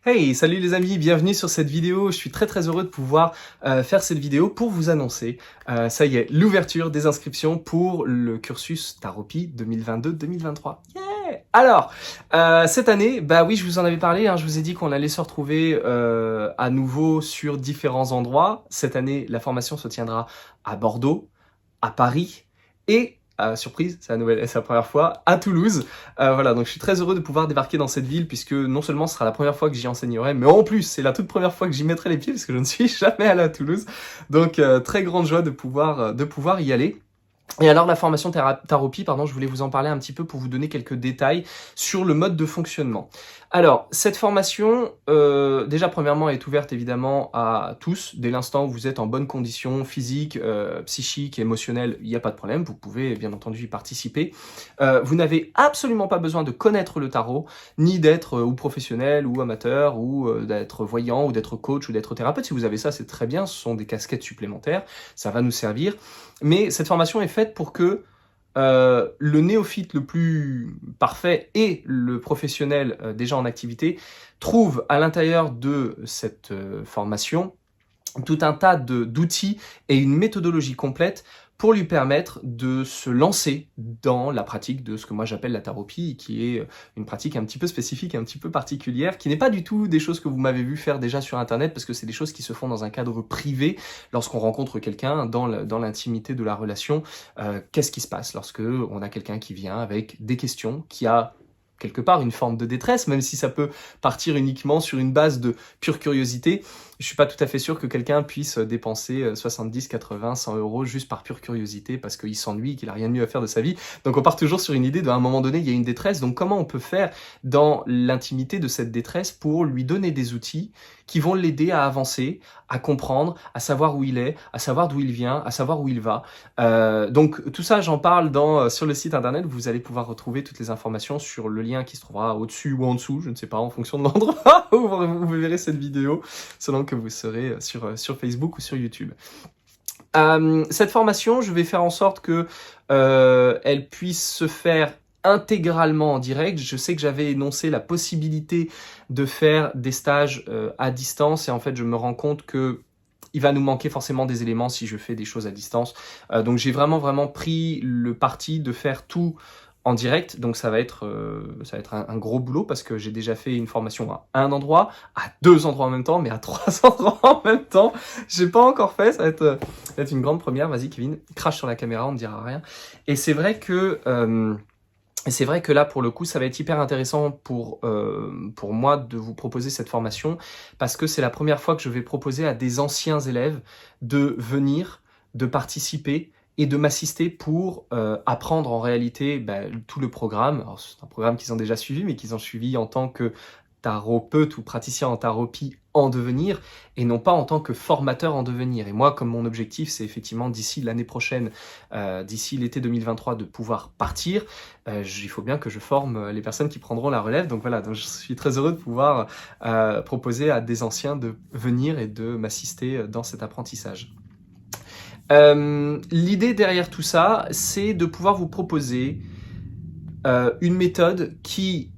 Hey, salut les amis, bienvenue sur cette vidéo. Je suis très heureux de pouvoir faire cette vidéo pour vous annoncer, ça y est, l'ouverture des inscriptions pour le cursus Taropi 2022-2023. Yeah! Alors, cette année, bah oui, je vous en avais parlé, hein, je vous ai dit qu'on allait se retrouver à nouveau sur différents endroits. Cette année, la formation se tiendra à Bordeaux, à Paris et surprise, c'est la première fois, à Toulouse. Voilà, donc je suis très heureux de pouvoir débarquer dans cette ville puisque non seulement ce sera la première fois que j'y enseignerai, mais en plus c'est la toute première fois que j'y mettrai les pieds parce que je ne suis jamais allé à Toulouse. Donc très grande joie de pouvoir y aller. Et alors la formation Taropi, je voulais vous en parler un petit peu pour vous donner quelques détails sur le mode de fonctionnement. Alors, cette formation, déjà premièrement, est ouverte évidemment à tous. Dès l'instant où vous êtes en bonne condition physique, psychique, émotionnelle, il n'y a pas de problème, vous pouvez bien entendu y participer. Vous n'avez absolument pas besoin de connaître le tarot, ni d'être ou professionnel, ou amateur, ou d'être voyant, ou d'être coach, ou d'être thérapeute. Si vous avez ça, c'est très bien, ce sont des casquettes supplémentaires, ça va nous servir. Mais cette formation est faite pour que le néophyte le plus parfait et le professionnel déjà en activité trouvent à l'intérieur de cette formation tout un tas d'outils et une méthodologie complète pour lui permettre de se lancer dans la pratique de ce que moi j'appelle la taropie, qui est une pratique un petit peu spécifique, un petit peu particulière, qui n'est pas du tout des choses que vous m'avez vu faire déjà sur Internet, parce que c'est des choses qui se font dans un cadre privé, lorsqu'on rencontre quelqu'un, dans l'intimité de la relation. Qu'est-ce qui se passe lorsque on a quelqu'un qui vient avec des questions, qui a quelque part une forme de détresse, même si ça peut partir uniquement sur une base de pure curiosité. Je suis pas tout à fait sûr que quelqu'un puisse dépenser 70, 80, 100 euros juste par pure curiosité parce qu'il s'ennuie, qu'il a rien de mieux à faire de sa vie. Donc on part toujours sur une idée d'un moment donné, il y a une détresse. Donc comment on peut faire dans l'intimité de cette détresse pour lui donner des outils qui vont l'aider à avancer, à comprendre, à savoir où il est, à savoir d'où il vient, à savoir où il va. Donc tout ça, j'en parle sur le site internet. Vous allez pouvoir retrouver toutes les informations sur le lien qui se trouvera au-dessus ou en dessous, je ne sais pas, en fonction de l'endroit où vous verrez cette vidéo, selon que vous serez sur Facebook ou sur YouTube. Cette formation, je vais faire en sorte que elle puisse se faire intégralement en direct. Je sais que j'avais énoncé la possibilité de faire des stages à distance et en fait je me rends compte que il va nous manquer forcément des éléments si je fais des choses à distance. Donc j'ai vraiment pris le parti de faire tout en direct, donc ça va être un gros boulot parce que j'ai déjà fait une formation à un endroit, à 2 endroits en même temps, mais à 3 endroits en même temps. J'ai pas encore fait, ça va être une grande première. Vas-y Kevin, crache sur la caméra, on ne dira rien. Et c'est vrai que là, pour le coup, ça va être hyper intéressant pour moi de vous proposer cette formation parce que c'est la première fois que je vais proposer à des anciens élèves de venir, de participer et de m'assister pour apprendre en réalité tout le programme. Alors, c'est un programme qu'ils ont déjà suivi, mais qu'ils ont suivi en tant que taropeute ou praticien en taropie en devenir, et non pas en tant que formateur en devenir. Et moi, comme mon objectif, c'est effectivement d'ici l'année prochaine, d'ici l'été 2023, de pouvoir partir, il faut bien que je forme les personnes qui prendront la relève. Donc voilà, donc je suis très heureux de pouvoir proposer à des anciens de venir et de m'assister dans cet apprentissage. L'idée derrière tout ça, c'est de pouvoir vous proposer une méthode qui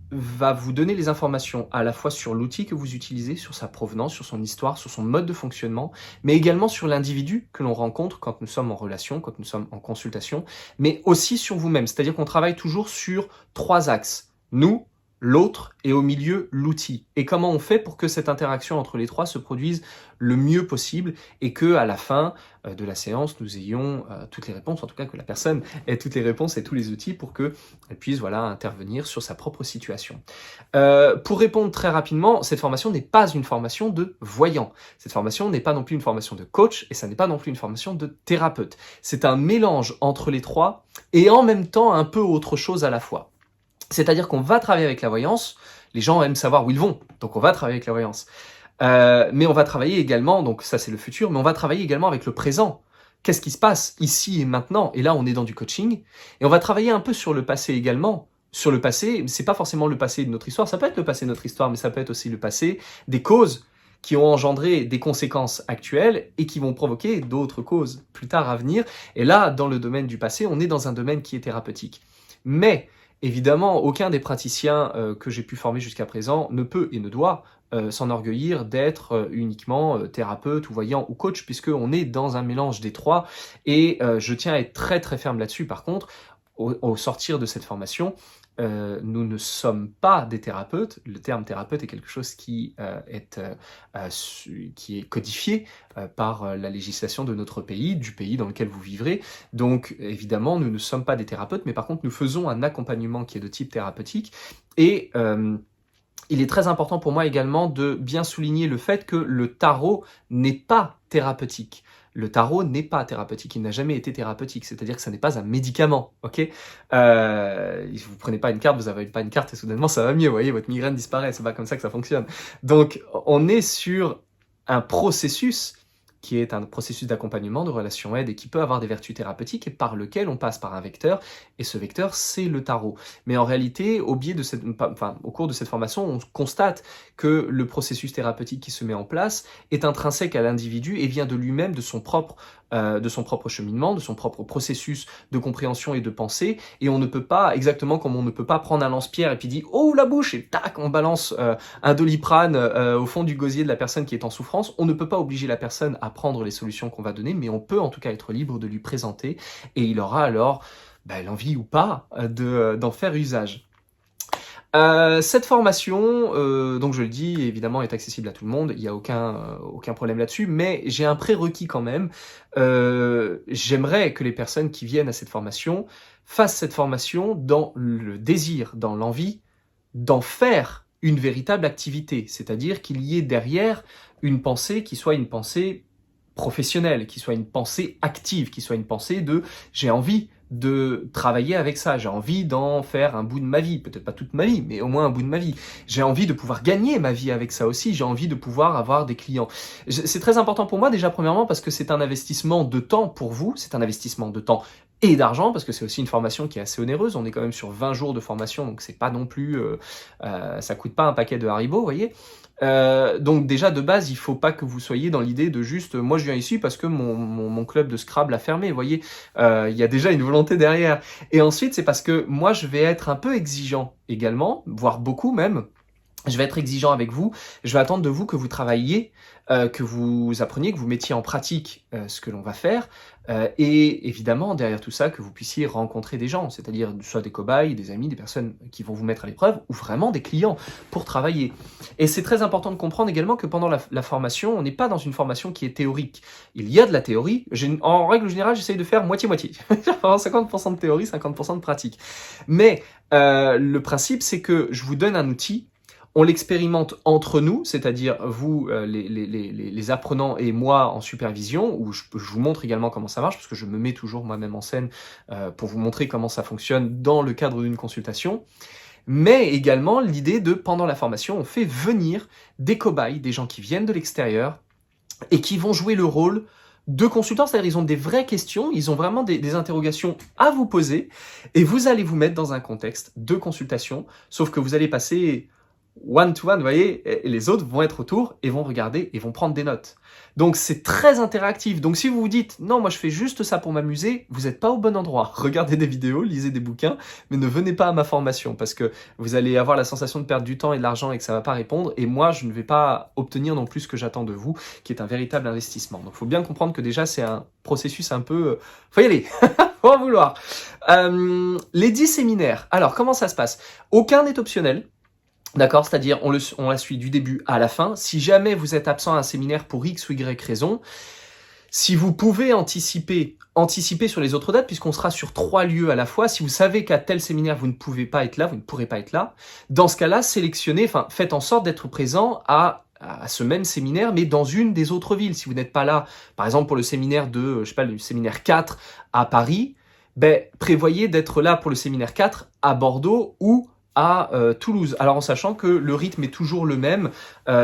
va vous donner les informations à la fois sur l'outil que vous utilisez, sur sa provenance, sur son histoire, sur son mode de fonctionnement, mais également sur l'individu que l'on rencontre quand nous sommes en relation, quand nous sommes en consultation, mais aussi sur vous-même. C'est-à-dire qu'on travaille toujours sur 3 axes. Nous, l'autre et au milieu, l'outil. Et comment on fait pour que cette interaction entre les 3 se produise le mieux possible et que à la fin de la séance, nous ayons toutes les réponses, en tout cas que la personne ait toutes les réponses et tous les outils pour qu'elle puisse intervenir sur sa propre situation. Pour répondre très rapidement, cette formation n'est pas une formation de voyant. Cette formation n'est pas non plus une formation de coach et ça n'est pas non plus une formation de thérapeute. C'est un mélange entre les 3 et en même temps un peu autre chose à la fois. C'est-à-dire qu'on va travailler avec la voyance, les gens aiment savoir où ils vont, donc on va travailler avec la voyance. Mais on va travailler également, donc ça c'est le futur, mais on va travailler également avec le présent. Qu'est-ce qui se passe ici et maintenant? Et là on est dans du coaching, et on va travailler un peu sur le passé également. Sur le passé, c'est pas forcément le passé de notre histoire, ça peut être le passé de notre histoire, mais ça peut être aussi le passé des causes qui ont engendré des conséquences actuelles et qui vont provoquer d'autres causes plus tard à venir. Et là, dans le domaine du passé, on est dans un domaine qui est thérapeutique. Mais Évidemment, aucun des praticiens que j'ai pu former jusqu'à présent ne peut et ne doit s'enorgueillir d'être uniquement thérapeute ou voyant ou coach, puisqu'on est dans un mélange des trois, et je tiens à être très très ferme là-dessus. Par contre, au sortir de cette formation, nous ne sommes pas des thérapeutes. Le terme thérapeute est quelque chose qui est codifié par la législation de notre pays, du pays dans lequel vous vivrez. Donc évidemment, nous ne sommes pas des thérapeutes, mais par contre, nous faisons un accompagnement qui est de type thérapeutique. Et il est très important pour moi également de bien souligner le fait que le tarot n'est pas thérapeutique. Le tarot n'est pas thérapeutique, il n'a jamais été thérapeutique, c'est-à-dire que ça n'est pas un médicament, ok. Vous prenez pas une carte, vous avez pas une carte et soudainement ça va mieux, vous voyez, votre migraine disparaît, c'est pas comme ça que ça fonctionne. Donc on est sur un processus qui est un processus d'accompagnement, de relation aide et qui peut avoir des vertus thérapeutiques et par lequel on passe par un vecteur, et ce vecteur, c'est le tarot. Mais en réalité, au cours de cette formation, on constate que le processus thérapeutique qui se met en place est intrinsèque à l'individu et vient de lui-même, de son propre cheminement, de son propre processus de compréhension et de pensée, et on ne peut pas, exactement comme on ne peut pas prendre un lance-pierre et puis dire « Oh, la bouche !» et tac, on balance un Doliprane au fond du gosier de la personne qui est en souffrance. On ne peut pas obliger la personne à prendre les solutions qu'on va donner, mais on peut en tout cas être libre de lui présenter, et il aura alors l'envie ou pas d'en faire usage. Cette formation, donc je le dis, évidemment est accessible à tout le monde, il n'y a aucun problème là-dessus, mais j'ai un prérequis quand même. J'aimerais que les personnes qui viennent à cette formation fassent cette formation dans le désir, dans l'envie d'en faire une véritable activité, c'est-à-dire qu'il y ait derrière une pensée qui soit une pensée professionnelle, qui soit une pensée active, qui soit une pensée de « j'ai envie de travailler avec ça, j'ai envie d'en faire un bout de ma vie, peut-être pas toute ma vie, mais au moins un bout de ma vie. J'ai envie de pouvoir gagner ma vie avec ça aussi, j'ai envie de pouvoir avoir des clients. » C'est très important pour moi déjà premièrement parce que c'est un investissement de temps pour vous, c'est un investissement de temps et d'argent, parce que c'est aussi une formation qui est assez onéreuse, on est quand même sur 20 jours de formation, donc c'est pas non plus, ça coûte pas un paquet de Haribo, vous voyez. Donc déjà de base, il faut pas que vous soyez dans l'idée de juste moi je viens ici parce que mon club de Scrabble a fermé, vous voyez, il y a déjà une volonté derrière. Et ensuite c'est parce que moi je vais être un peu exigeant également, voire beaucoup même. Je vais être exigeant avec vous, je vais attendre de vous que vous travailliez, que vous appreniez, que vous mettiez en pratique ce que l'on va faire, et évidemment derrière tout ça que vous puissiez rencontrer des gens, c'est-à-dire soit des cobayes, des amis, des personnes qui vont vous mettre à l'épreuve, ou vraiment des clients pour travailler. Et c'est très important de comprendre également que pendant la formation, on n'est pas dans une formation qui est théorique. Il y a de la théorie, en règle générale j'essaye de faire moitié-moitié, 50% de théorie, 50% de pratique. Mais le principe c'est que je vous donne un outil, on l'expérimente entre nous, c'est-à-dire vous, les apprenants et moi en supervision, où je vous montre également comment ça marche, parce que je me mets toujours moi-même en scène pour vous montrer comment ça fonctionne dans le cadre d'une consultation. Mais également l'idée de, pendant la formation, on fait venir des cobayes, des gens qui viennent de l'extérieur et qui vont jouer le rôle de consultants, c'est-à-dire ils ont des vraies questions, ils ont vraiment des interrogations à vous poser, et vous allez vous mettre dans un contexte de consultation, sauf que vous allez passer one-to-one, vous voyez, et les autres vont être autour et vont regarder et vont prendre des notes. Donc c'est très interactif. Donc si vous vous dites « Non, moi je fais juste ça pour m'amuser », vous n'êtes pas au bon endroit. Regardez des vidéos, lisez des bouquins, mais ne venez pas à ma formation parce que vous allez avoir la sensation de perdre du temps et de l'argent et que ça ne va pas répondre. Et moi, je ne vais pas obtenir non plus ce que j'attends de vous, qui est un véritable investissement. Donc il faut bien comprendre que déjà c'est un processus un peu... faut y aller, faut en vouloir. Les 10 séminaires. Alors comment ça se passe? Aucun n'est optionnel. D'accord, c'est-à-dire on la suit du début à la fin. Si jamais vous êtes absent à un séminaire pour X ou Y raison, si vous pouvez anticiper sur les autres dates, puisqu'on sera sur 3 lieux à la fois, si vous savez qu'à tel séminaire vous ne pouvez pas être là, vous ne pourrez pas être là, dans ce cas-là, faites en sorte d'être présent à ce même séminaire, mais dans une des autres villes. Si vous n'êtes pas là, par exemple pour le séminaire le séminaire 4 à Paris, prévoyez d'être là pour le séminaire 4 à Bordeaux ou à Toulouse. Alors en sachant que le rythme est toujours le même,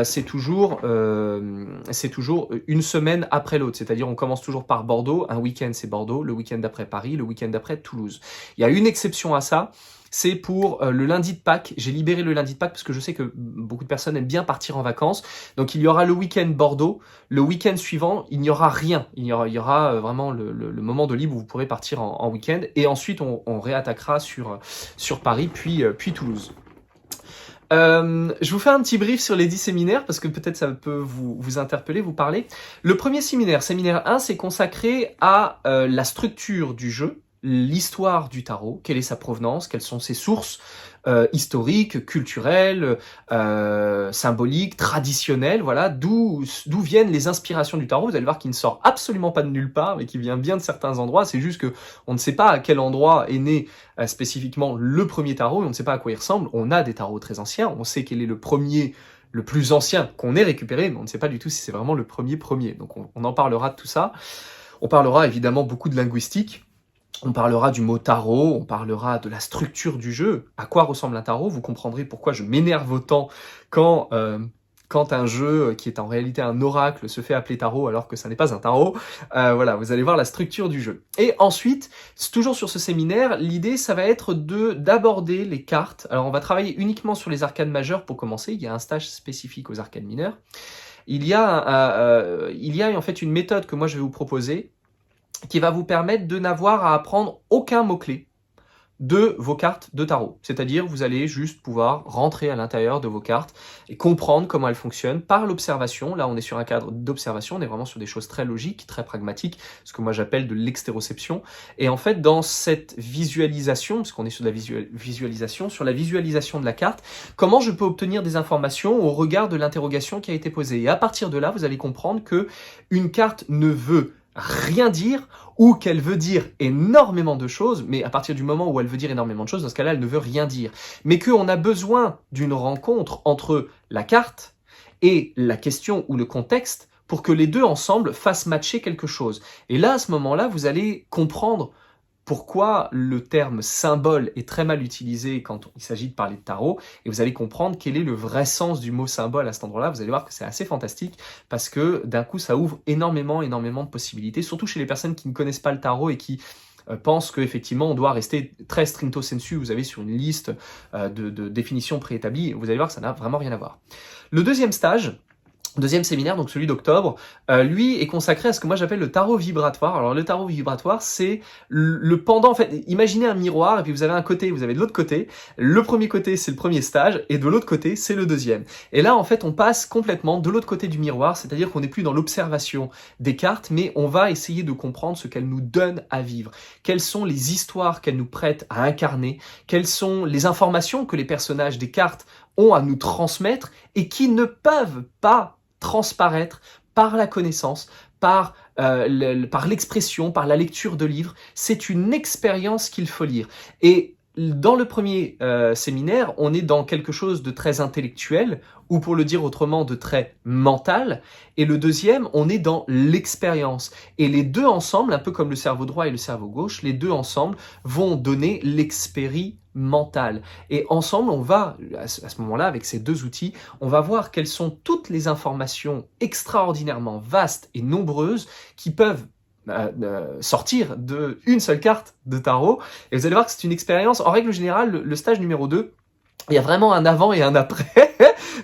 c'est toujours une semaine après l'autre, c'est-à-dire on commence toujours par Bordeaux, un week-end c'est Bordeaux, le week-end d'après Paris, le week-end d'après Toulouse. Il y a une exception à ça, c'est pour le lundi de Pâques. J'ai libéré le lundi de Pâques parce que je sais que beaucoup de personnes aiment bien partir en vacances. Donc il y aura le week-end Bordeaux. Le week-end suivant, il n'y aura rien. Il y aura vraiment le moment de libre où vous pourrez partir en week-end. Et ensuite, on réattaquera sur Paris, puis Toulouse. Je vous fais un petit brief sur les 10 séminaires parce que peut-être ça peut vous interpeller, vous parler. Le premier séminaire 1, c'est consacré à la structure du jeu, l'histoire du tarot, quelle est sa provenance, quelles sont ses sources historiques, culturelles, symboliques, traditionnelles, voilà, d'où viennent les inspirations du tarot. Vous allez voir qu'il ne sort absolument pas de nulle part, mais qui vient bien de certains endroits. C'est juste que on ne sait pas à quel endroit est né spécifiquement le premier tarot, et on ne sait pas à quoi il ressemble. On a des tarots très anciens, on sait quel est le premier, le plus ancien qu'on ait récupéré, mais on ne sait pas du tout si c'est vraiment le premier. Donc on en parlera de tout ça. On parlera évidemment beaucoup de linguistique. On parlera du mot tarot, on parlera de la structure du jeu, à quoi ressemble un tarot. Vous comprendrez pourquoi je m'énerve autant quand un jeu qui est en réalité un oracle se fait appeler tarot alors que ça n'est pas un tarot. Voilà, vous allez voir la structure du jeu. Et ensuite, toujours sur ce séminaire, l'idée, ça va être d'aborder les cartes. Alors, on va travailler uniquement sur les arcanes majeures pour commencer. Il y a un stage spécifique aux arcanes mineures. Il y a en fait une méthode que moi je vais vous proposer qui va vous permettre de n'avoir à apprendre aucun mot-clé de vos cartes de tarot. C'est-à-dire, vous allez juste pouvoir rentrer à l'intérieur de vos cartes et comprendre comment elles fonctionnent par l'observation. Là, on est sur un cadre d'observation, on est vraiment sur des choses très logiques, très pragmatiques, ce que moi j'appelle de l'extéroception. Et en fait, dans cette visualisation, parce qu'on est sur de la visualisation, sur la visualisation de la carte, comment je peux obtenir des informations au regard de l'interrogation qui a été posée. Et à partir de là, vous allez comprendre que une carte ne veut rien dire ou qu'elle veut dire énormément de choses, mais à partir du moment où elle veut dire énormément de choses, dans ce cas-là, elle ne veut rien dire. Mais qu'on a besoin d'une rencontre entre la carte et la question ou le contexte pour que les deux ensemble fassent matcher quelque chose. Et là, à ce moment-là, vous allez comprendre pourquoi le terme symbole est très mal utilisé quand il s'agit de parler de tarot, et vous allez comprendre quel est le vrai sens du mot symbole à cet endroit-là. Vous allez voir que c'est assez fantastique, parce que d'un coup, ça ouvre énormément de possibilités, surtout chez les personnes qui ne connaissent pas le tarot et qui pensent qu'effectivement, on doit rester très stricto sensu. Vous avez sur une liste de définitions préétablies, vous allez voir que ça n'a vraiment rien à voir. Le deuxième séminaire, donc celui d'octobre, lui est consacré à ce que moi j'appelle le tarot vibratoire. Alors le tarot vibratoire, c'est le pendant, en fait, imaginez un miroir, et puis vous avez un côté, vous avez de l'autre côté. Le premier côté, c'est le premier stage, et de l'autre côté, c'est le deuxième. Et là, en fait, on passe complètement de l'autre côté du miroir, c'est-à-dire qu'on n'est plus dans l'observation des cartes, mais on va essayer de comprendre ce qu'elles nous donnent à vivre. Quelles sont les histoires qu'elles nous prêtent à incarner, quelles sont les informations que les personnages des cartes ont à nous transmettre, et qui ne peuvent pas transparaître par la connaissance, par l'expression, par la lecture de livres. C'est une expérience qu'il faut lire. Et dans le premier séminaire, on est dans quelque chose de très intellectuel, ou pour le dire autrement, de très mental. Et le deuxième, on est dans l'expérience. Et les deux ensemble, un peu comme le cerveau droit et le cerveau gauche, les deux ensemble vont donner l'expérimental. Et ensemble, on va, à ce moment-là, avec ces deux outils, on va voir quelles sont toutes les informations extraordinairement vastes et nombreuses qui peuvent sortir d'une seule carte de tarot. Et vous allez voir que c'est une expérience. En règle générale, le stage numéro 2, il y a vraiment un avant et un après.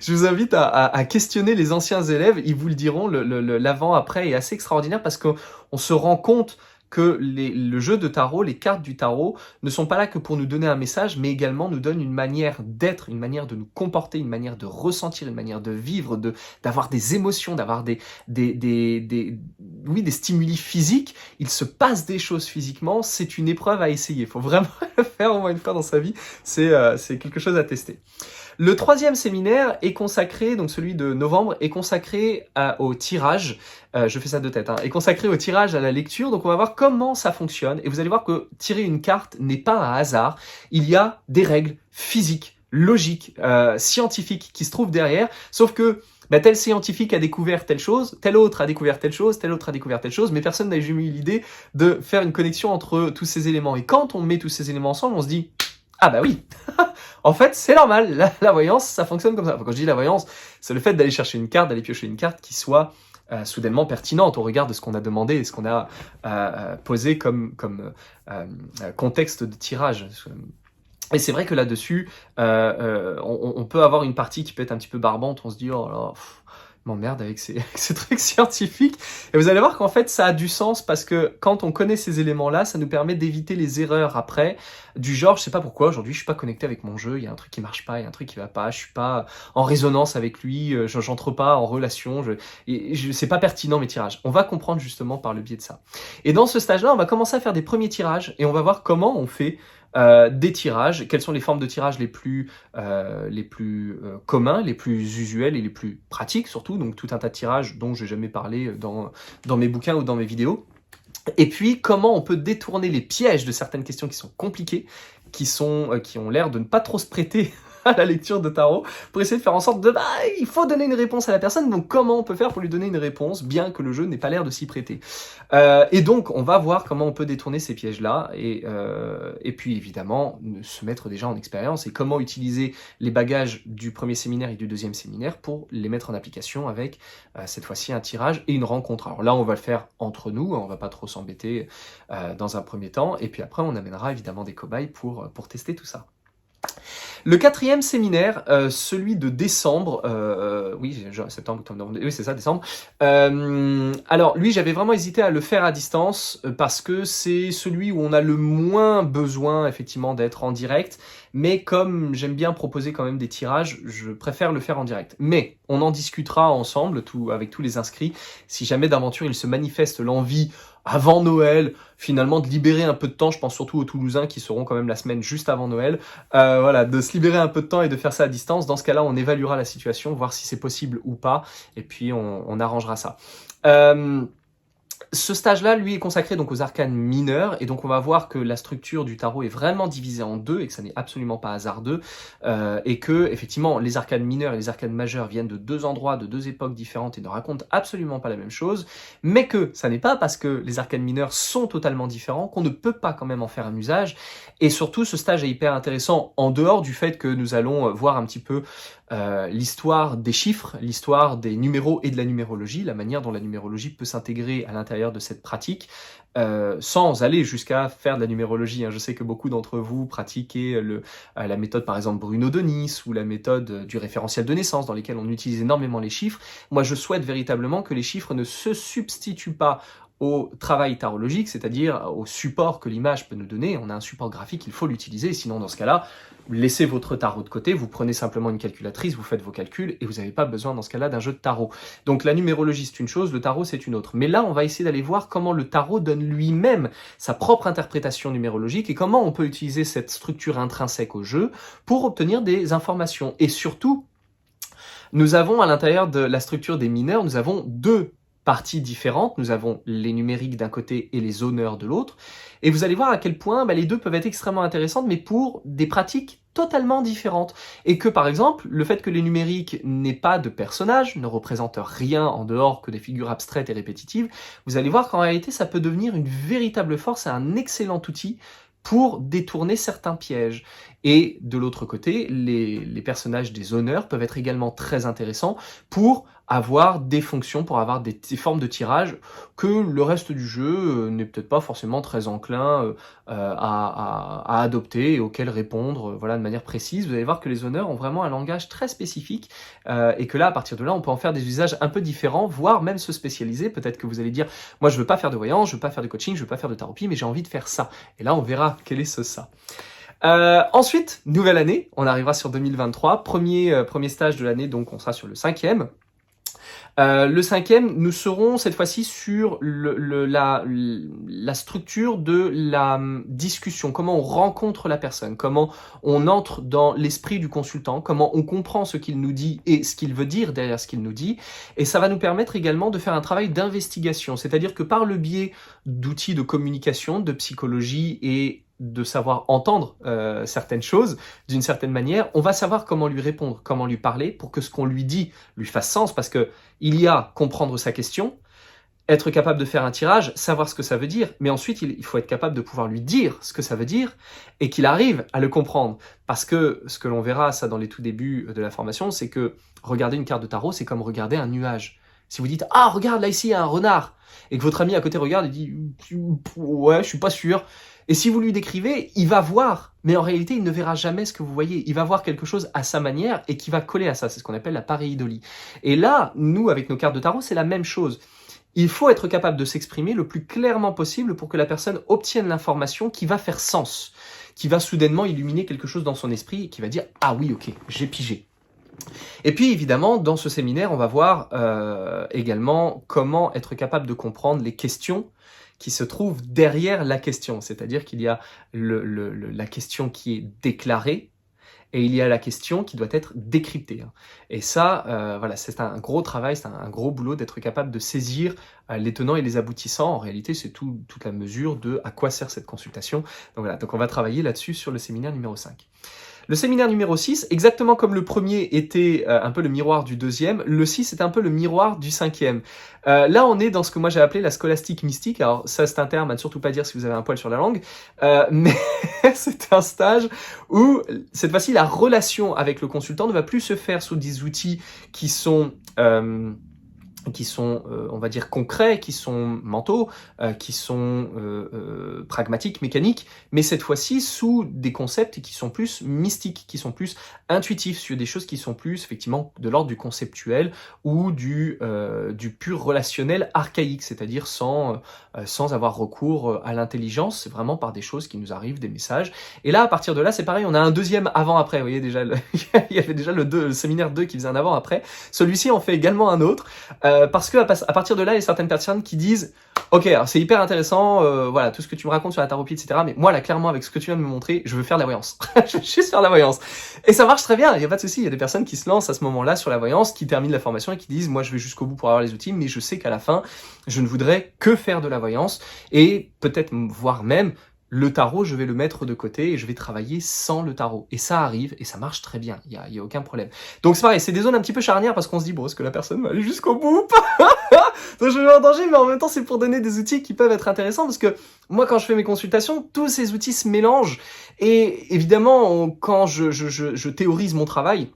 Je vous invite à questionner les anciens élèves. Ils vous le diront, l'avant-après est assez extraordinaire parce qu'on se rend compte que le jeu de tarot, les cartes du tarot, ne sont pas là que pour nous donner un message, mais également nous donnent une manière d'être, une manière de nous comporter, une manière de ressentir, une manière de vivre, d'avoir des émotions, d'avoir des stimuli physiques. Il se passe des choses physiquement, c'est une épreuve à essayer. Il faut vraiment le faire au moins une fois dans sa vie, c'est quelque chose à tester. Le troisième séminaire est consacré, donc celui de novembre, est consacré au tirage. Je fais ça de tête, est consacré au tirage, à la lecture. Donc on va voir comment ça fonctionne. Et vous allez voir que tirer une carte n'est pas un hasard. Il y a des règles physiques, logiques, scientifiques qui se trouvent derrière. Sauf que tel scientifique a découvert telle chose, tel autre a découvert telle chose, tel autre a découvert telle chose, mais personne n'a jamais eu l'idée de faire une connexion entre tous ces éléments. Et quand on met tous ces éléments ensemble, on se dit « Ah bah oui !» En fait, c'est normal, la voyance, ça fonctionne comme ça. Enfin, quand je dis la voyance, c'est le fait d'aller chercher une carte, d'aller piocher une carte qui soit soudainement pertinente au regard de ce qu'on a demandé et ce qu'on a posé comme contexte de tirage. Et c'est vrai que là-dessus, on peut avoir une partie qui peut être un petit peu barbante, on se dit: «Oh là là, m'emmerde avec ces avec ces trucs scientifiques» et vous allez voir qu'en fait, ça a du sens parce que quand on connaît ces éléments-là, ça nous permet d'éviter les erreurs après, du genre, je sais pas pourquoi aujourd'hui je suis pas connecté avec mon jeu, il y a un truc qui marche pas, il y a un truc qui va pas, je suis pas en résonance avec lui, j'entre pas en relation, c'est pas pertinent mes tirages. On va comprendre justement par le biais de ça. Et dans ce stage-là, on va commencer à faire des premiers tirages et on va voir comment on fait des tirages, quelles sont les formes de tirage les plus communs, les plus usuels et les plus pratiques surtout, donc tout un tas de tirages dont j'ai jamais parlé dans mes bouquins ou dans mes vidéos. Et puis, comment on peut détourner les pièges de certaines questions qui sont compliquées, qui ont l'air de ne pas trop se prêter à la lecture de tarot, pour essayer de faire en sorte de, il faut donner une réponse à la personne, donc comment on peut faire pour lui donner une réponse, bien que le jeu n'ait pas l'air de s'y prêter. Et donc, on va voir comment on peut détourner ces pièges-là, et puis évidemment, se mettre déjà en expérience, et comment utiliser les bagages du premier séminaire et du deuxième séminaire pour les mettre en application avec, cette fois-ci, un tirage et une rencontre. Alors là, on va le faire entre nous, on va pas trop s'embêter dans un premier temps, et puis après, on amènera évidemment des cobayes pour tester tout ça. Le quatrième séminaire, celui de décembre, oui, septembre, octobre, novembre, oui c'est ça, décembre. Alors lui, j'avais vraiment hésité à le faire à distance parce que c'est celui où on a le moins besoin effectivement d'être en direct. Mais comme j'aime bien proposer quand même des tirages, je préfère le faire en direct. Mais on en discutera ensemble, avec tous les inscrits. Si jamais d'aventure il se manifeste l'envie avant Noël, finalement de libérer un peu de temps, je pense surtout aux Toulousains qui seront quand même la semaine juste avant Noël, voilà, de se libérer un peu de temps et de faire ça à distance. Dans ce cas-là, on évaluera la situation, voir si c'est possible ou pas, et puis on arrangera ça. Ce stage-là, lui, est consacré donc aux arcanes mineurs, et donc on va voir que la structure du tarot est vraiment divisée en deux, et que ça n'est absolument pas hasardeux, et que, effectivement, les arcanes mineurs et les arcanes majeures viennent de deux endroits, de deux époques différentes, et ne racontent absolument pas la même chose, mais que ça n'est pas parce que les arcanes mineurs sont totalement différents qu'on ne peut pas quand même en faire un usage, et surtout, ce stage est hyper intéressant en dehors du fait que nous allons voir un petit peu l'histoire des chiffres, l'histoire des numéros et de la numérologie, la manière dont la numérologie peut s'intégrer à l'intérieur de cette pratique, sans aller jusqu'à faire de la numérologie. Je sais que beaucoup d'entre vous pratiquez la méthode par exemple Bruno de Nice ou la méthode du référentiel de naissance dans lesquelles on utilise énormément les chiffres. Moi je souhaite véritablement que les chiffres ne se substituent pas au travail tarologique, c'est-à-dire au support que l'image peut nous donner. On a un support graphique, il faut l'utiliser, sinon dans ce cas-là, laissez votre tarot de côté, vous prenez simplement une calculatrice, vous faites vos calculs et vous n'avez pas besoin dans ce cas-là d'un jeu de tarot. Donc la numérologie c'est une chose, le tarot c'est une autre. Mais là on va essayer d'aller voir comment le tarot donne lui-même sa propre interprétation numérologique et comment on peut utiliser cette structure intrinsèque au jeu pour obtenir des informations. Et surtout, nous avons à l'intérieur de la structure des mineurs, nous avons deux parties différentes. Nous avons les numériques d'un côté et les honneurs de l'autre. Et vous allez voir à quel point les deux peuvent être extrêmement intéressantes, mais pour des pratiques totalement différentes. Et que par exemple, le fait que les numériques n'aient pas de personnages, ne représentent rien en dehors que des figures abstraites et répétitives, vous allez voir qu'en réalité, ça peut devenir une véritable force et un excellent outil pour détourner certains pièges. Et de l'autre côté, les personnages des honneurs peuvent être également très intéressants pour avoir des fonctions, pour avoir des formes de tirage que le reste du jeu n'est peut-être pas forcément très enclin à adopter et auxquels répondre voilà, de manière précise. Vous allez voir que les honneurs ont vraiment un langage très spécifique et que là, à partir de là, on peut en faire des usages un peu différents, voire même se spécialiser. Peut-être que vous allez dire, moi je veux pas faire de voyance, je veux pas faire de coaching, je veux pas faire de thérapie, mais j'ai envie de faire ça. Et là, on verra quel est ce ça. Ensuite, nouvelle année, on arrivera sur 2023, premier stage de l'année, donc on sera sur le 5e. Le 5e, nous serons cette fois-ci sur la structure de la discussion, comment on rencontre la personne, comment on entre dans l'esprit du consultant, comment on comprend ce qu'il nous dit et ce qu'il veut dire derrière ce qu'il nous dit. Et ça va nous permettre également de faire un travail d'investigation, c'est-à-dire que par le biais d'outils de communication, de psychologie et de savoir entendre certaines choses d'une certaine manière, on va savoir comment lui répondre, comment lui parler pour que ce qu'on lui dit lui fasse sens, parce que il y a comprendre sa question, être capable de faire un tirage, savoir ce que ça veut dire, mais ensuite il faut être capable de pouvoir lui dire ce que ça veut dire et qu'il arrive à le comprendre. Parce que ce que l'on verra ça dans les tout débuts de la formation, c'est que regarder une carte de tarot, c'est comme regarder un nuage. Si vous dites « Ah, regarde, là ici, il y a un renard !» et que votre ami à côté regarde et dit « Ouais, je suis pas sûr », Et si vous lui décrivez, il va voir, mais en réalité, il ne verra jamais ce que vous voyez. Il va voir quelque chose à sa manière et qui va coller à ça. C'est ce qu'on appelle la pareidolie. Et là, nous, avec nos cartes de tarot, c'est la même chose. Il faut être capable de s'exprimer le plus clairement possible pour que la personne obtienne l'information qui va faire sens, qui va soudainement illuminer quelque chose dans son esprit et qui va dire « Ah oui, ok, j'ai pigé ». Et puis évidemment, dans ce séminaire, on va voir également comment être capable de comprendre les questions qui se trouvent derrière la question. C'est-à-dire qu'il y a la question qui est déclarée et il y a la question qui doit être décryptée. Et ça, voilà, c'est un gros travail, c'est un gros boulot d'être capable de saisir les tenants et les aboutissants. En réalité, c'est toute la mesure de à quoi sert cette consultation. Donc voilà, donc on va travailler là-dessus sur le séminaire numéro 5. Le séminaire numéro 6, exactement comme le premier était un peu le miroir du deuxième, le 6 est un peu le miroir du cinquième. Là, on est dans ce que moi j'ai appelé la scolastique mystique. Alors ça, c'est un terme à ne surtout pas dire si vous avez un poil sur la langue, mais c'est un stage où, cette fois-ci, la relation avec le consultant ne va plus se faire sous des outils qui sont on va dire, concrets, qui sont mentaux, qui sont pragmatiques, mécaniques, mais cette fois-ci sous des concepts qui sont plus mystiques, qui sont plus intuitifs, sur des choses qui sont plus, effectivement, de l'ordre du conceptuel ou du pur relationnel archaïque, c'est-à-dire sans avoir recours à l'intelligence, c'est vraiment par des choses qui nous arrivent, des messages. Et là, à partir de là, c'est pareil, on a un deuxième avant-après, vous voyez déjà, il y avait déjà le séminaire 2 qui faisait un avant-après, celui-ci en fait également un autre, parce que à partir de là, il y a certaines personnes qui disent « Ok, alors c'est hyper intéressant, voilà, tout ce que tu me racontes sur la taropie, etc. Mais moi, là, clairement, avec ce que tu viens de me montrer, je veux faire de la voyance. Je veux juste faire de la voyance. » Et ça marche très bien, il n'y a pas de souci. Il y a des personnes qui se lancent à ce moment-là sur la voyance, qui terminent la formation et qui disent « Moi, je vais jusqu'au bout pour avoir les outils, mais je sais qu'à la fin, je ne voudrais que faire de la voyance. » Et peut-être, voire même, le tarot, je vais le mettre de côté et je vais travailler sans le tarot. Et ça arrive et ça marche très bien, il y a aucun problème. Donc c'est pareil, c'est des zones un petit peu charnières parce qu'on se dit, bon, est-ce que la personne va aller jusqu'au bout? Donc je me mets en danger, mais en même temps, c'est pour donner des outils qui peuvent être intéressants parce que moi, quand je fais mes consultations, tous ces outils se mélangent. Et évidemment, quand je théorise mon travail,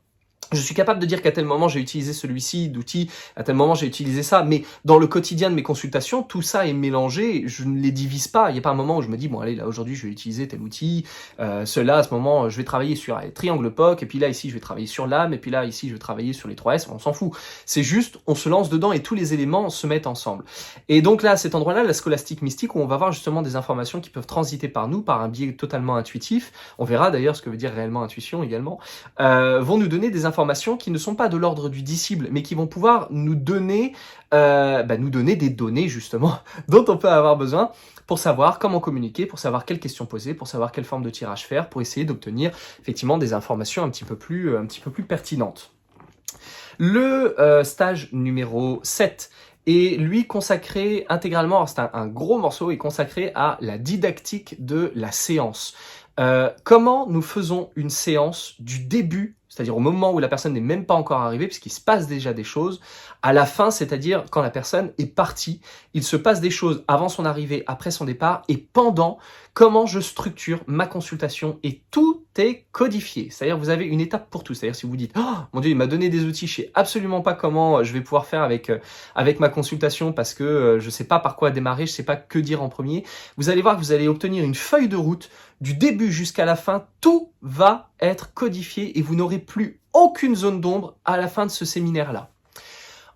je suis capable de dire qu'à tel moment j'ai utilisé celui-ci d'outil, à tel moment j'ai utilisé ça, mais dans le quotidien de mes consultations, tout ça est mélangé, je ne les divise pas. Il n'y a pas un moment où je me dis, bon allez, là aujourd'hui je vais utiliser tel outil, cela à ce moment je vais travailler sur les triangles POC, et puis là ici je vais travailler sur l'âme, et puis là ici je vais travailler sur les 3S, on s'en fout. C'est juste, on se lance dedans et tous les éléments se mettent ensemble. Et donc là, à cet endroit-là, la scolastique mystique, où on va voir justement des informations qui peuvent transiter par nous, par un biais totalement intuitif, on verra d'ailleurs ce que veut dire réellement intuition également, vont nous donner des informations qui ne sont pas de l'ordre du disciple, mais qui vont pouvoir nous donner des données justement dont on peut avoir besoin pour savoir comment communiquer, pour savoir quelles questions poser, pour savoir quelle forme de tirage faire, pour essayer d'obtenir effectivement des informations un petit peu plus pertinentes. Le stage numéro 7 est lui consacré intégralement, c'est un gros morceau, est consacré à la didactique de la séance. Comment nous faisons une séance du début, c'est-à-dire au moment où la personne n'est même pas encore arrivée, puisqu'il se passe déjà des choses, à la fin, c'est-à-dire quand la personne est partie, il se passe des choses avant son arrivée, après son départ, et pendant, comment je structure ma consultation, et tout est codifié. C'est-à-dire vous avez une étape pour tout. C'est-à-dire si vous dites « Oh mon Dieu, il m'a donné des outils, je sais absolument pas comment je vais pouvoir faire avec ma consultation parce que je sais pas par quoi démarrer, je sais pas que dire en premier », vous allez voir que vous allez obtenir une feuille de route du début jusqu'à la fin, tout va être codifié et vous n'aurez plus aucune zone d'ombre à la fin de ce séminaire-là.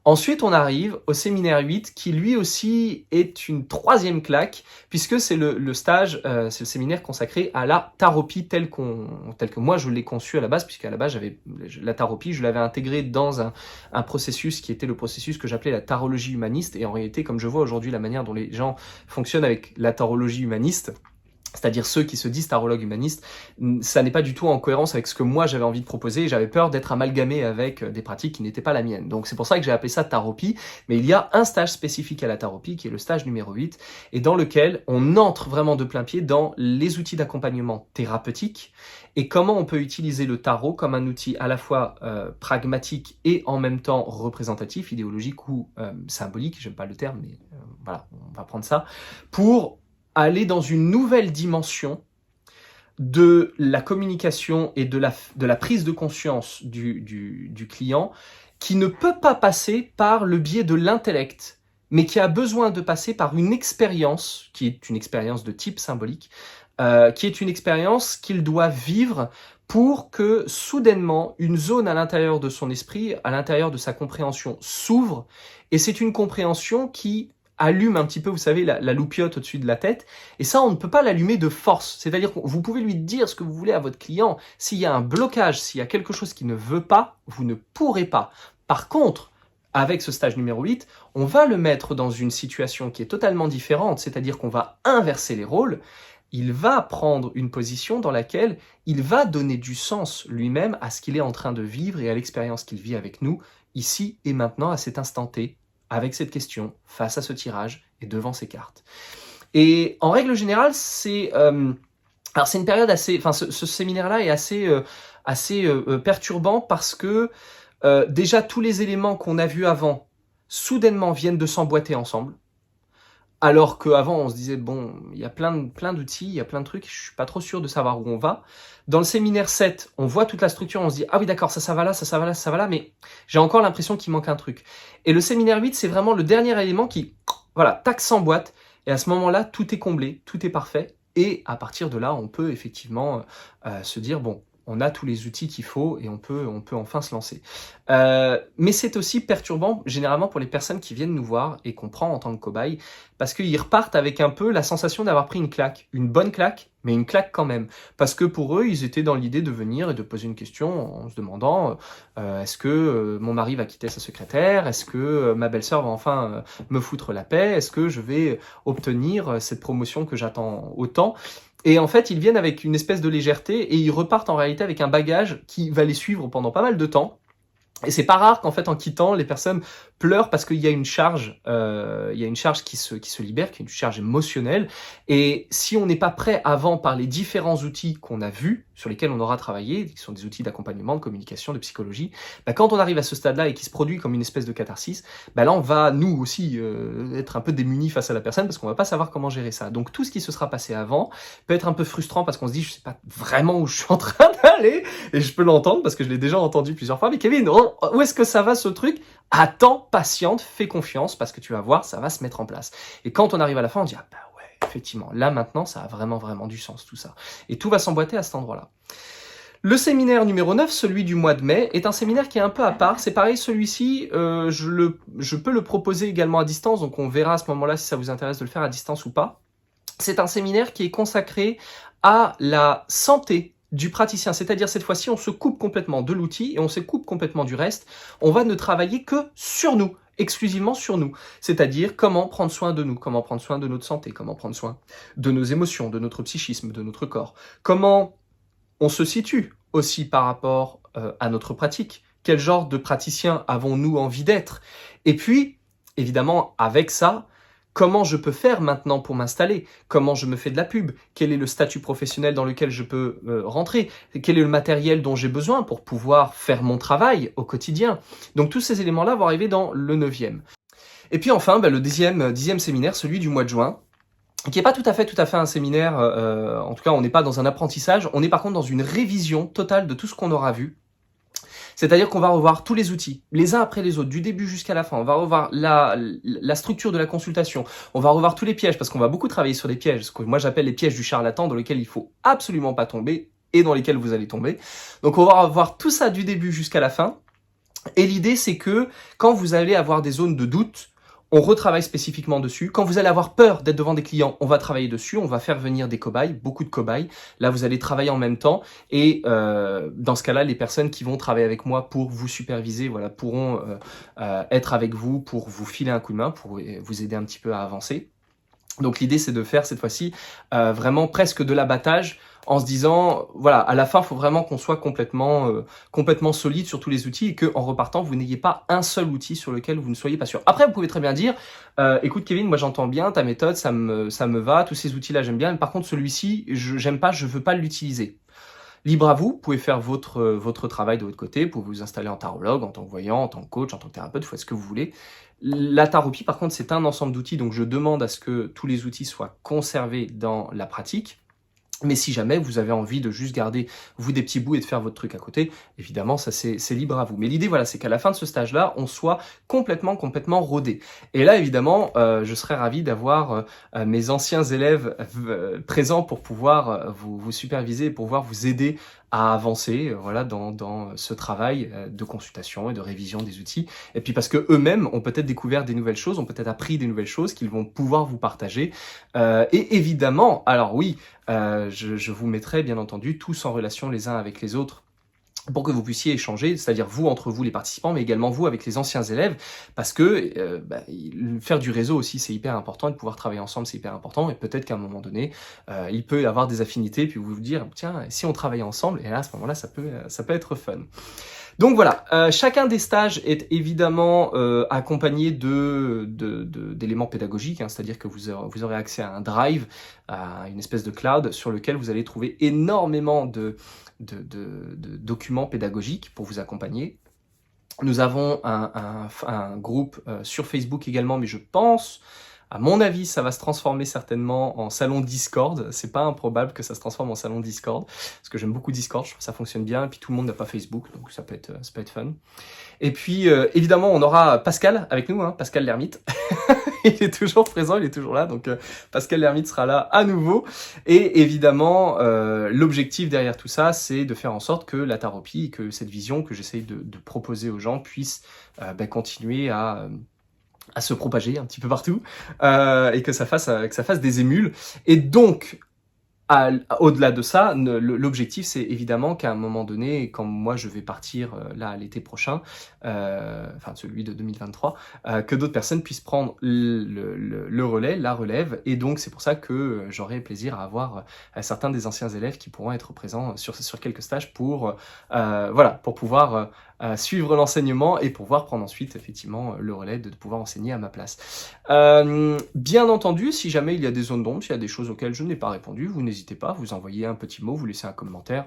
Ensuite, on arrive au séminaire 8 qui lui aussi est une troisième claque puisque c'est le stage, c'est le séminaire consacré à la taropie telle que moi je l'ai conçu à la base, puisqu'à la base la taropie, je l'avais intégrée dans un processus qui était le processus que j'appelais la tarologie humaniste, et en réalité, comme je vois aujourd'hui la manière dont les gens fonctionnent avec la tarologie humaniste, c'est-à-dire ceux qui se disent tarologues humanistes, ça n'est pas du tout en cohérence avec ce que moi j'avais envie de proposer, et j'avais peur d'être amalgamé avec des pratiques qui n'étaient pas la mienne. Donc c'est pour ça que j'ai appelé ça taropie, mais il y a un stage spécifique à la taropie qui est le stage numéro 8, et dans lequel on entre vraiment de plein pied dans les outils d'accompagnement thérapeutique, et comment on peut utiliser le tarot comme un outil à la fois pragmatique et en même temps représentatif, idéologique ou symbolique, j'aime pas le terme, mais voilà, on va prendre ça, pour aller dans une nouvelle dimension de la communication et de la prise de conscience du client, qui ne peut pas passer par le biais de l'intellect, mais qui a besoin de passer par une expérience, qui est une expérience de type symbolique, qui est une expérience qu'il doit vivre pour que soudainement une zone à l'intérieur de son esprit, à l'intérieur de sa compréhension s'ouvre, et c'est une compréhension qui allume un petit peu, vous savez, la loupiote au-dessus de la tête, et ça, on ne peut pas l'allumer de force. C'est-à-dire que vous pouvez lui dire ce que vous voulez à votre client. S'il y a un blocage, s'il y a quelque chose qui ne veut pas, vous ne pourrez pas. Par contre, avec ce stage numéro 8, on va le mettre dans une situation qui est totalement différente, c'est-à-dire qu'on va inverser les rôles. Il va prendre une position dans laquelle il va donner du sens lui-même à ce qu'il est en train de vivre et à l'expérience qu'il vit avec nous, ici et maintenant, à cet instant T, avec cette question, face à ce tirage et devant ces cartes. Et en règle générale, c'est une période assez, enfin ce séminaire-là est assez perturbant parce que déjà tous les éléments qu'on a vus avant soudainement viennent de s'emboîter ensemble. Alors qu'avant, on se disait, bon, il y a plein d'outils, il y a plein de trucs, je suis pas trop sûr de savoir où on va. Dans le séminaire 7, on voit toute la structure, on se dit, ah oui, d'accord, ça va là, ça va là, ça va là, mais j'ai encore l'impression qu'il manque un truc. Et le séminaire 8, c'est vraiment le dernier élément qui, voilà, tac, s'emboîte, et à ce moment-là, tout est comblé, tout est parfait, et à partir de là, on peut effectivement se dire, bon, on a tous les outils qu'il faut et on peut enfin se lancer. Mais c'est aussi perturbant généralement pour les personnes qui viennent nous voir et qu'on prend en tant que cobaye parce qu'ils repartent avec un peu la sensation d'avoir pris une claque. Une bonne claque, mais une claque quand même. Parce que pour eux, ils étaient dans l'idée de venir et de poser une question en se demandant est-ce que mon mari va quitter sa secrétaire? Est-ce que ma belle-sœur va enfin me foutre la paix? Est-ce que je vais obtenir cette promotion que j'attends autant? Et en fait, ils viennent avec une espèce de légèreté et ils repartent en réalité avec un bagage qui va les suivre pendant pas mal de temps. Et c'est pas rare qu'en fait, en quittant, les personnes pleurent parce qu'il y a une charge, qui se libère, qui est une charge émotionnelle. Et si on n'est pas prêt avant par les différents outils qu'on a vus, sur lesquels on aura travaillé, qui sont des outils d'accompagnement, de communication, de psychologie, bah, quand on arrive à ce stade-là et qui se produit comme une espèce de catharsis, bah là, on va, nous aussi, être un peu démunis face à la personne parce qu'on va pas savoir comment gérer ça. Donc, tout ce qui se sera passé avant peut être un peu frustrant parce qu'on se dit, je sais pas vraiment où je suis en train d'aller, et je peux l'entendre parce que je l'ai déjà entendu plusieurs fois. Mais Kevin, où est-ce que ça va ce truc? Attends, patiente, fais confiance parce que tu vas voir, ça va se mettre en place. Et quand on arrive à la fin, on dit ah bah ouais, effectivement, là maintenant, ça a vraiment du sens tout ça. Et tout va s'emboîter à cet endroit-là. Le séminaire numéro 9, celui du mois de mai, est un séminaire qui est un peu à part. C'est pareil, celui-ci, je peux le proposer également à distance, donc on verra à ce moment-là si ça vous intéresse de le faire à distance ou pas. C'est un séminaire qui est consacré à la santé du praticien, c'est-à-dire cette fois-ci, on se coupe complètement de l'outil et on se coupe complètement du reste. On va ne travailler que sur nous, exclusivement sur nous, c'est-à-dire comment prendre soin de nous, comment prendre soin de notre santé, comment prendre soin de nos émotions, de notre psychisme, de notre corps, comment on se situe aussi par rapport à notre pratique, quel genre de praticien avons-nous envie d'être, et puis, évidemment, avec ça, comment je peux faire maintenant pour m'installer? Comment je me fais de la pub? Quel est le statut professionnel dans lequel je peux rentrer? Quel est le matériel dont j'ai besoin pour pouvoir faire mon travail au quotidien? Donc tous ces éléments-là vont arriver dans le 9e. Et puis enfin, le dixième séminaire, celui du mois de juin, qui n'est pas tout à fait un séminaire, en tout cas on n'est pas dans un apprentissage, on est par contre dans une révision totale de tout ce qu'on aura vu. C'est-à-dire qu'on va revoir tous les outils, les uns après les autres, du début jusqu'à la fin. On va revoir la structure de la consultation. On va revoir tous les pièges, parce qu'on va beaucoup travailler sur les pièges, ce que moi j'appelle les pièges du charlatan, dans lesquels il faut absolument pas tomber, et dans lesquels vous allez tomber. Donc on va revoir tout ça du début jusqu'à la fin. Et l'idée, c'est que quand vous allez avoir des zones de doute, on retravaille spécifiquement dessus. Quand vous allez avoir peur d'être devant des clients, on va travailler dessus. On va faire venir des cobayes, beaucoup de cobayes. Là, vous allez travailler en même temps. Et dans ce cas-là, les personnes qui vont travailler avec moi pour vous superviser, voilà, pourront être avec vous pour vous filer un coup de main, pour vous aider un petit peu à avancer. Donc l'idée, c'est de faire cette fois-ci vraiment presque de l'abattage, en se disant, voilà, à la fin, il faut vraiment qu'on soit complètement solide sur tous les outils et qu'en repartant, vous n'ayez pas un seul outil sur lequel vous ne soyez pas sûr. Après, vous pouvez très bien dire, écoute Kevin, moi j'entends bien ta méthode, ça me va, tous ces outils-là j'aime bien, mais par contre celui-ci, j'aime pas, je veux pas l'utiliser. Libre à vous pouvez faire votre travail de votre côté, vous pouvez vous installer en tarologue, en tant que voyant, en tant que coach, en tant que thérapeute, faites ce que vous voulez. La taropie, par contre, c'est un ensemble d'outils, donc je demande à ce que tous les outils soient conservés dans la pratique. Mais si jamais vous avez envie de juste garder, vous, des petits bouts et de faire votre truc à côté, évidemment, ça c'est libre à vous. Mais l'idée, voilà, c'est qu'à la fin de ce stage-là, on soit complètement rodé. Et là, évidemment, je serais ravi d'avoir mes anciens élèves présents pour pouvoir vous superviser et pouvoir vous aider à avancer voilà, dans ce travail de consultation et de révision des outils. Et puis parce que eux-mêmes ont peut-être découvert des nouvelles choses, ont peut-être appris des nouvelles choses qu'ils vont pouvoir vous partager. Et évidemment, alors oui, je vous mettrai bien entendu tous en relation les uns avec les autres pour que vous puissiez échanger, c'est-à-dire vous entre vous les participants, mais également vous avec les anciens élèves, parce que faire du réseau aussi c'est hyper important, et de pouvoir travailler ensemble c'est hyper important, et peut-être qu'à un moment donné, il peut y avoir des affinités, puis vous vous dire, tiens, si on travaillait ensemble, et là à ce moment-là ça peut être fun. Donc voilà, chacun des stages est évidemment accompagné d'éléments pédagogiques, hein, c'est-à-dire que vous aurez accès à un drive, à une espèce de cloud sur lequel vous allez trouver énormément de documents pédagogiques pour vous accompagner. Nous avons un groupe sur Facebook également, mais je pense, à mon avis, ça va se transformer certainement en salon Discord. C'est pas improbable que ça se transforme en salon Discord, parce que j'aime beaucoup Discord, je trouve que ça fonctionne bien, et puis tout le monde n'a pas Facebook, donc ça peut être fun. Et puis, évidemment, on aura Pascal avec nous, hein, Pascal l'ermite. Il est toujours présent, il est toujours là, donc Pascal l'ermite sera là à nouveau. Et évidemment, l'objectif derrière tout ça, c'est de faire en sorte que la taropie, que cette vision que j'essaye de proposer aux gens puisse continuer à se propager un petit peu partout, et que ça fasse des émules. Et donc, au-delà de ça, l'objectif c'est évidemment qu'à un moment donné, quand moi je vais partir là l'été prochain, enfin celui de 2023, que d'autres personnes puissent prendre le relais, la relève, et donc c'est pour ça que j'aurai plaisir à avoir certains des anciens élèves qui pourront être présents sur quelques stages pour pouvoir suivre l'enseignement et pouvoir prendre ensuite effectivement le relais de pouvoir enseigner à ma place. Bien entendu, si jamais il y a des zones d'ombre, s'il y a des choses auxquelles je n'ai pas répondu, vous n'hésitez pas, vous envoyez un petit mot, vous laissez un commentaire,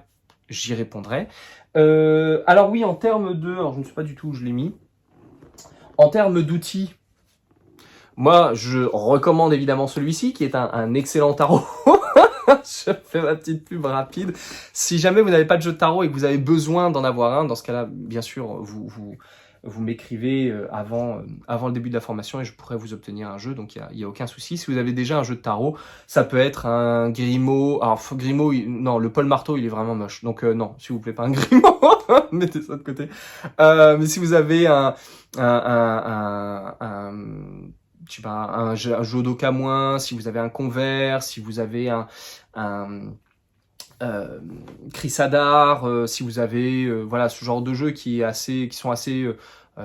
j'y répondrai. Alors oui, en termes de... Alors je ne sais pas du tout où je l'ai mis. En termes d'outils, moi je recommande évidemment celui-ci qui est un excellent tarot. Je fais ma petite pub rapide. Si jamais vous n'avez pas de jeu de tarot et que vous avez besoin d'en avoir un, dans ce cas-là, bien sûr, vous m'écrivez avant le début de la formation et je pourrais vous obtenir un jeu, donc il y a aucun souci. Si vous avez déjà un jeu de tarot, ça peut être un Grimaud. Alors Grimaud, non, le Paul Marteau, il est vraiment moche, donc non, s'il vous plaît, pas un Grimaud, mettez ça de côté. Mais si vous avez je sais pas, un Jodoka moins, si vous avez un Convert, si vous avez un Chrysadar, si vous avez voilà ce genre de jeux qui sont assez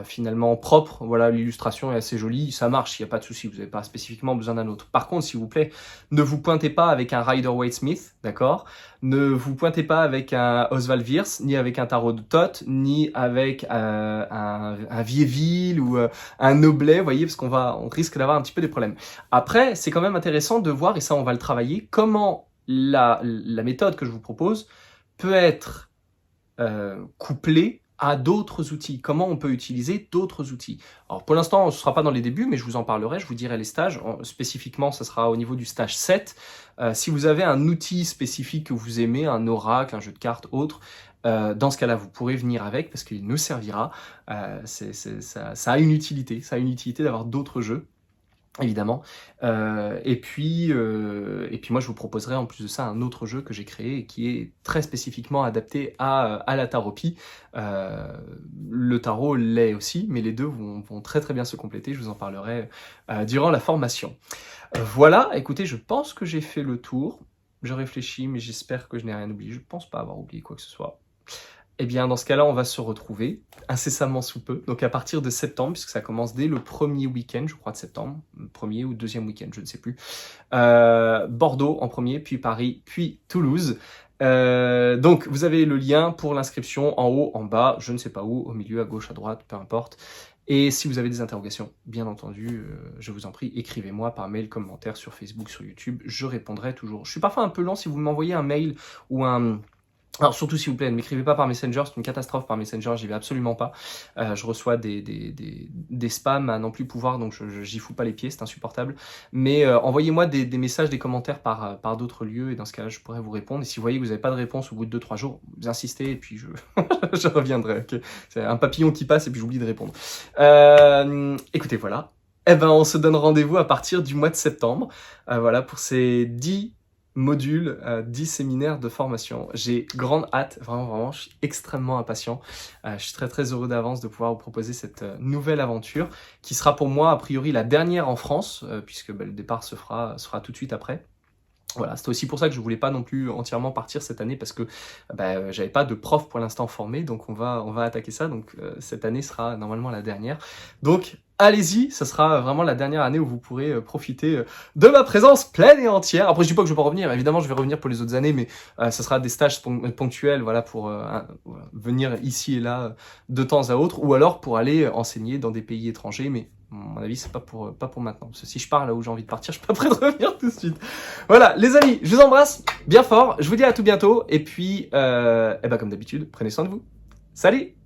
finalement propres, voilà, l'illustration est assez jolie, ça marche, il n'y a pas de souci, vous n'avez pas spécifiquement besoin d'un autre. Par contre, s'il vous plaît, ne vous pointez pas avec un Rider-Waite-Smith, d'accord? Ne vous pointez pas avec un Oswald Wirth, ni avec un tarot de Thoth, ni avec un Vieville ou un Noblet, vous voyez, parce on risque d'avoir un petit peu des problèmes. Après, c'est quand même intéressant de voir, et ça on va le travailler, comment la méthode que je vous propose peut être couplée à d'autres outils. Comment on peut utiliser d'autres outils. Alors pour l'instant, ce ne sera pas dans les débuts, mais je vous en parlerai, je vous dirai les stages. Spécifiquement, ce sera au niveau du stage 7. Si vous avez un outil spécifique que vous aimez, un oracle, un jeu de cartes, autre, dans ce cas-là, vous pourrez venir avec parce qu'il nous servira. Ça a une utilité. Ça a une utilité d'avoir d'autres jeux, évidemment. Et puis moi, je vous proposerai en plus de ça un autre jeu que j'ai créé et qui est très spécifiquement adapté à la taropie. Le tarot l'est aussi, mais les deux vont très très bien se compléter. Je vous en parlerai durant la formation. Voilà, écoutez, je pense que j'ai fait le tour. Je réfléchis, mais j'espère que je n'ai rien oublié. Je ne pense pas avoir oublié quoi que ce soit. Eh bien, dans ce cas-là, on va se retrouver incessamment sous peu. Donc, à partir de septembre, puisque ça commence dès le premier week-end, je crois, de septembre. Premier ou deuxième week-end, je ne sais plus. Bordeaux en premier, puis Paris, puis Toulouse. Donc, vous avez le lien pour l'inscription en haut, en bas, je ne sais pas où, au milieu, à gauche, à droite, peu importe. Et si vous avez des interrogations, bien entendu, je vous en prie, écrivez-moi par mail, commentaire sur Facebook, sur YouTube. Je répondrai toujours. Je suis parfois un peu lent si vous m'envoyez un mail ou un Alors surtout s'il vous plaît, ne m'écrivez pas par Messenger, c'est une catastrophe par Messenger, j'y vais absolument pas. Je reçois des spams à n'en plus pouvoir, donc j'y fous pas les pieds, c'est insupportable. Mais envoyez-moi des messages, des commentaires par d'autres lieux, et dans ce cas-là, je pourrais vous répondre. Et si vous voyez que vous n'avez pas de réponse au bout de 2-3 jours, vous insistez, et puis je reviendrai. Okay, c'est un papillon qui passe, et puis j'oublie de répondre. Écoutez, voilà. Eh ben, on se donne rendez-vous à partir du mois de septembre, voilà, pour ces 10 modules, 10 séminaires de formation. J'ai grande hâte, vraiment, je suis extrêmement impatient. Je suis très heureux d'avance de pouvoir vous proposer cette nouvelle aventure qui sera pour moi a priori la dernière en France, puisque le départ se fera tout de suite après. Voilà, c'est aussi pour ça que je voulais pas non plus entièrement partir cette année parce que j'avais pas de prof pour l'instant formé, donc on va attaquer ça. Donc cette année sera normalement la dernière. Donc allez-y, ça sera vraiment la dernière année où vous pourrez profiter de ma présence pleine et entière. Après, je dis pas que je vais pas revenir, évidemment je vais revenir pour les autres années, mais ça sera des stages ponctuels, voilà, pour venir ici et là de temps à autre, ou alors pour aller enseigner dans des pays étrangers, mais à mon avis, c'est pas pour maintenant. Parce que si je pars là où j'ai envie de partir, je suis pas prêt de revenir tout de suite. Voilà, les amis, je vous embrasse bien fort. Je vous dis à tout bientôt. Et puis, comme d'habitude, prenez soin de vous. Salut!